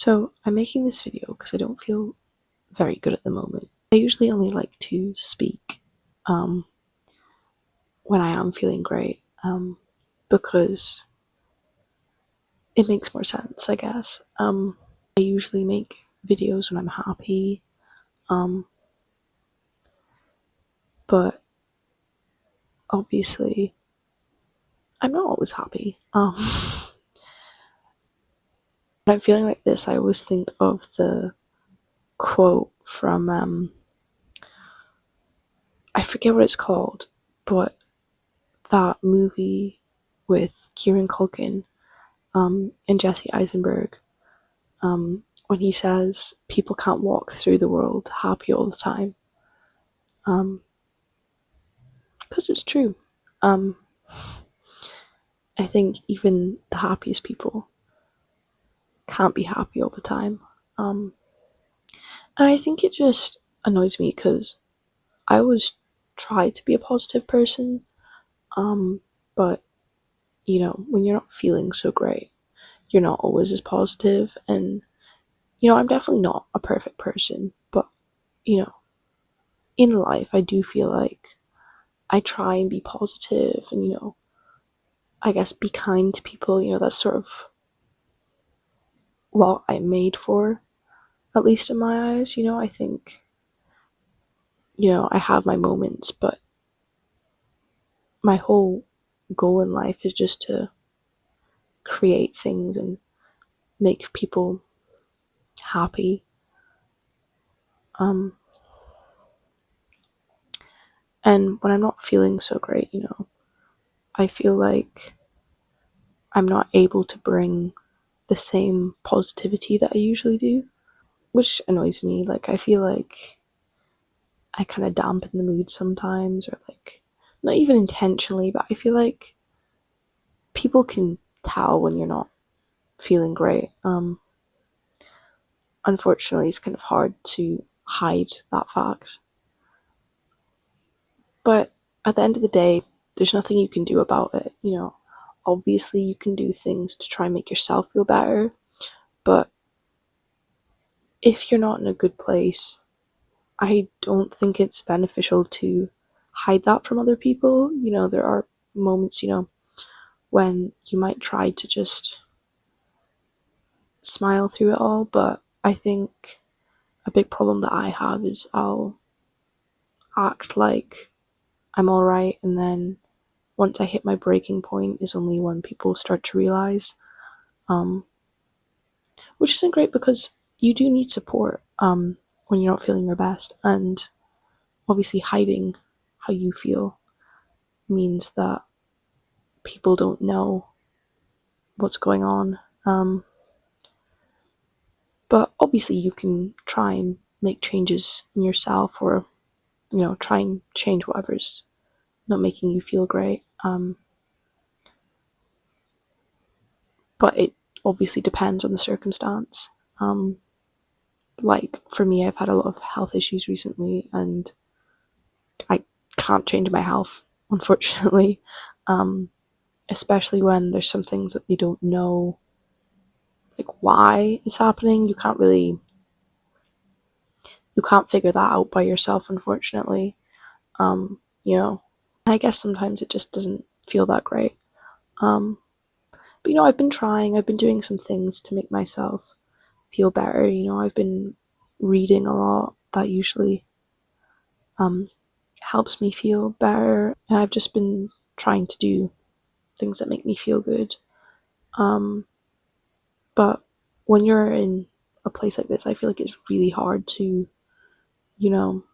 So I'm making this video because I don't feel very good at the moment. I usually only like to speak um, when I am feeling great because it makes more sense, I guess. I usually make videos when I'm happy, um, but obviously I'm not always happy. When I'm feeling like this, I always think of the quote from I forget what it's called, but that movie with Kieran Culkin and Jesse Eisenberg, when he says people can't walk through the world happy all the time. Because it's true. Um, I think even the happiest people can't be happy all the time. Um, and I think it just annoys me because I always try to be a positive person, but when you're not feeling so great, you're not always as positive. And I'm definitely not a perfect person, but you know, in life, I do feel like I try and be positive and, I guess be kind to people. That's sort of what I'm made for, at least in my eyes. I think, I have my moments, but my whole goal in life is just to create things and make people happy. Um, and when I'm not feeling so great, I feel like I'm not able to bring the same positivity that I usually do, which annoys me. Like, I feel like I kind of dampen the mood sometimes, or like, not even intentionally, but I feel like people can tell when you're not feeling great. Unfortunately, it's kind of hard to hide that fact. But at the end of the day, there's nothing you can do about it. Obviously, you can do things to try and make yourself feel better, but if you're not in a good place, I don't think it's beneficial to hide that from other people. There are moments, when you might try to just smile through it all, but I think a big problem that I have is I'll act like I'm alright, and then once I hit my breaking point is only when people start to realize, um, which isn't great because you do need support when you're not feeling your best, and obviously hiding how you feel means that people don't know what's going on. But obviously, you can try and make changes in yourself, or try and change whatever's not making you feel great. But it obviously depends on the circumstance. Um, like for me, I've had a lot of health issues recently, and I can't change my health, unfortunately. Um, Especially when there's some things that they don't know, like why it's happening. You can't figure that out by yourself, unfortunately. I guess sometimes it just doesn't feel that great. Um, but I've been trying. I've been doing some things to make myself feel better. I've been reading a lot. That usually um, helps me feel better, and I've just been trying to do things that make me feel good. Um, but when you're in a place like this, I feel like it's really hard to, you know,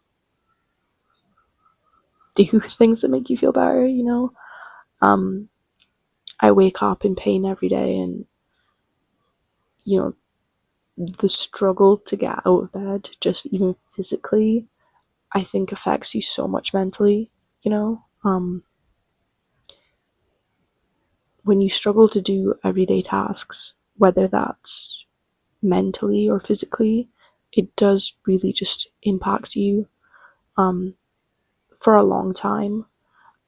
do things that make you feel better. Um, I wake up in pain every day, and you know the struggle to get out of bed, just even physically, I think affects you so much mentally. When you struggle to do everyday tasks, whether that's mentally or physically, it does really just impact you for a long time.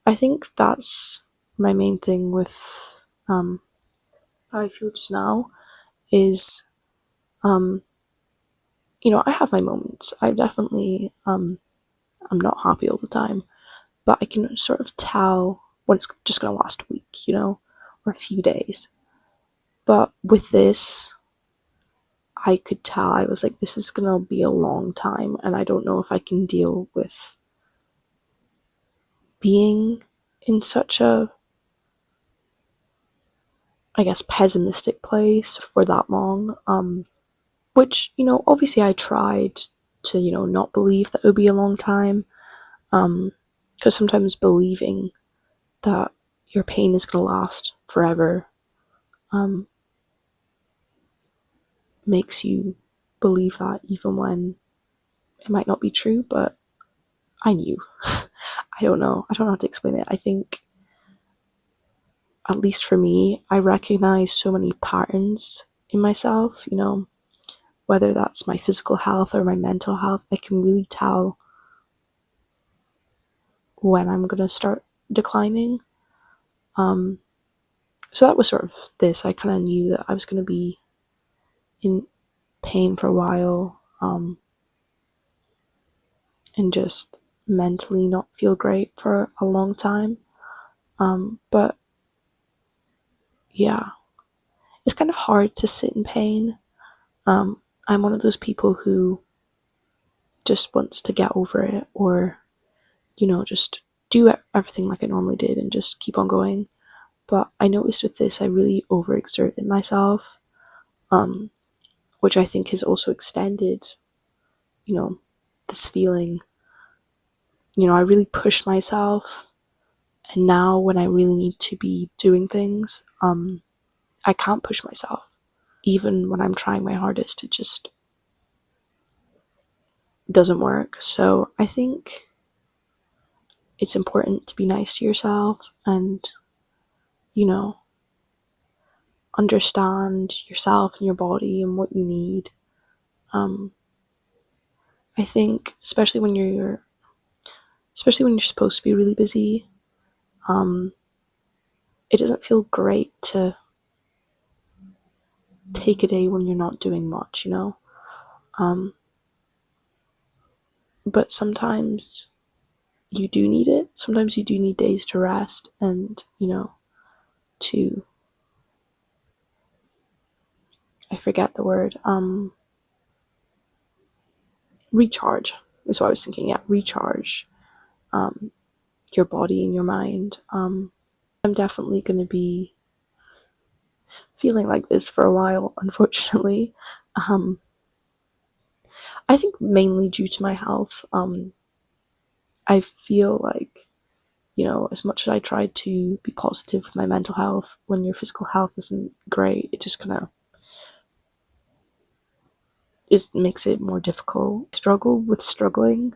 I think that's my main thing with how I feel just now is I have my moments. I definitely, I'm not happy all the time, but I can sort of tell when it's just going to last a week, or a few days. But with this, I could tell I was like, this is going to be a long time, and I don't know if I can deal with being in such a, I guess, pessimistic place for that long. Which, obviously I tried to, not believe that it would be a long time. Because sometimes believing that your pain is going to last forever um, makes you believe that even when it might not be true, but I knew. I don't know. I don't know how to explain it. I think, at least for me, I recognize so many patterns in myself, whether that's my physical health or my mental health. I can really tell when I'm going to start declining. So that was sort of this. I kind of knew that I was going to be in pain for a while, and just mentally not feel great for a long time. But yeah, it's kind of hard to sit in pain. I'm one of those people who just wants to get over it, or, just do everything like I normally did and just keep on going. But I noticed with this, I really overexerted myself, um, which I think has also extended, you know, this feeling. I really pushed myself, and now when I really need to be doing things, I can't push myself. Even when I'm trying my hardest, it just doesn't work. So I think it's important to be nice to yourself and, you know, understand yourself and your body and what you need. Um, I think, especially when you're supposed to be really busy, um, it doesn't feel great to take a day when you're not doing much. Um, but sometimes you do need it. Sometimes you do need days to rest and, to, I forget the word, recharge is what I was thinking. Yeah, recharge um, your body and your mind. I'm definitely going to be feeling like this for a while, unfortunately. Um, I think mainly due to my health. I feel like, as much as I try to be positive with my mental health, when your physical health isn't great, it just kind of it makes it more difficult. Struggle with struggling,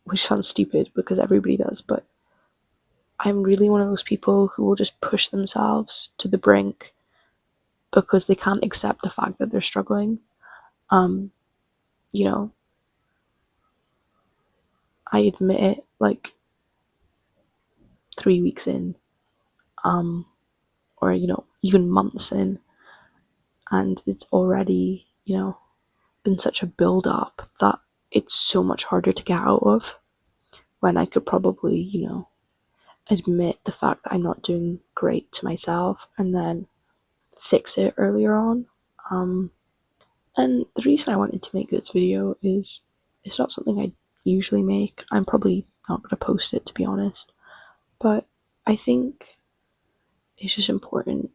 which sounds stupid because everybody does, but I'm really one of those people who will just push themselves to the brink because they can't accept the fact that they're struggling. Um, you know, I admit it like 3 weeks in, um, or, even months in, and it's already, been such a build up that it's so much harder to get out of when I could probably, admit the fact that I'm not doing great to myself and then fix it earlier on. And the reason I wanted to make this video is it's not something I usually make. I'm probably not going to post it, to be honest. But I think it's just important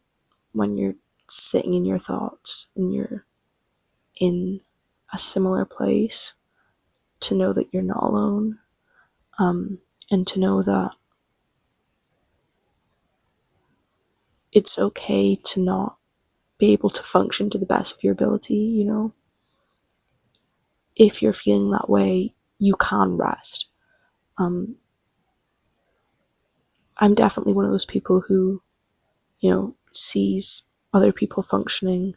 when you're sitting in your thoughts and you're in a similar place to know that you're not alone, and to know that it's okay to not be able to function to the best of your ability. If you're feeling that way, you can rest. Um, I'm definitely one of those people who, sees other people functioning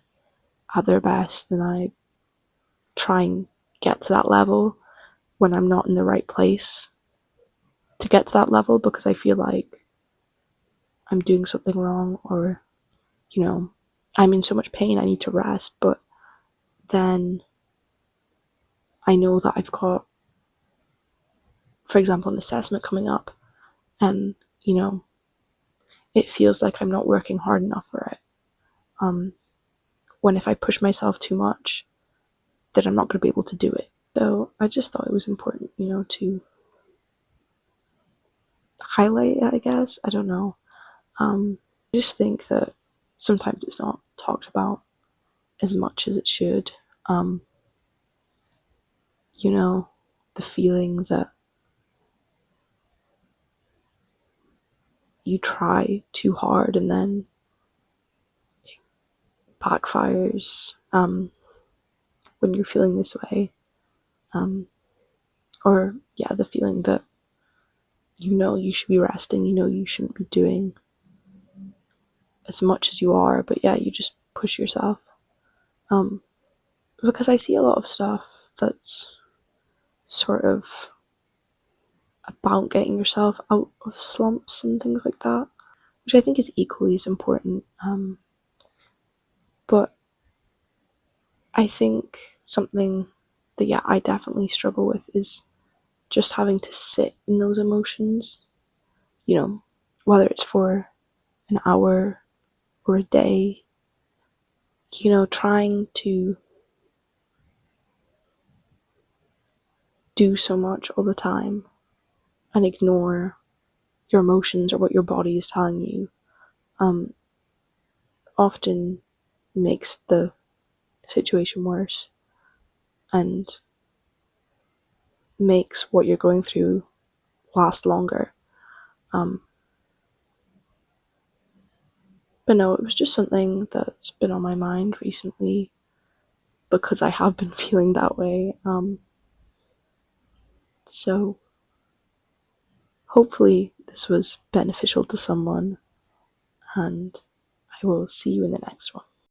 at their best, and I try and get to that level when I'm not in the right place to get to that level because I feel like I'm doing something wrong, or, I'm in so much pain, I need to rest. But then I know that I've got, for example, an assessment coming up, and it feels like I'm not working hard enough for it. When if I push myself too much, then I'm not going to be able to do it. So I just thought it was important, to highlight it, I guess. I don't know. I just think that sometimes it's not talked about as much as it should. Um, the feeling that you try too hard and then backfires, when you're feeling this way. Or, yeah, the feeling that you should be resting, you shouldn't be doing as much as you are, but yeah, you just push yourself. Because I see a lot of stuff that's sort of about getting yourself out of slumps and things like that, which I think is equally as important. But I think something that, yeah, I definitely struggle with is just having to sit in those emotions, whether it's for an hour or a day, trying to do so much all the time and ignore your emotions or what your body is telling you, often makes the situation worse and makes what you're going through last longer. But no, it was just something that's been on my mind recently because I have been feeling that way. So hopefully this was beneficial to someone, and I will see you in the next one.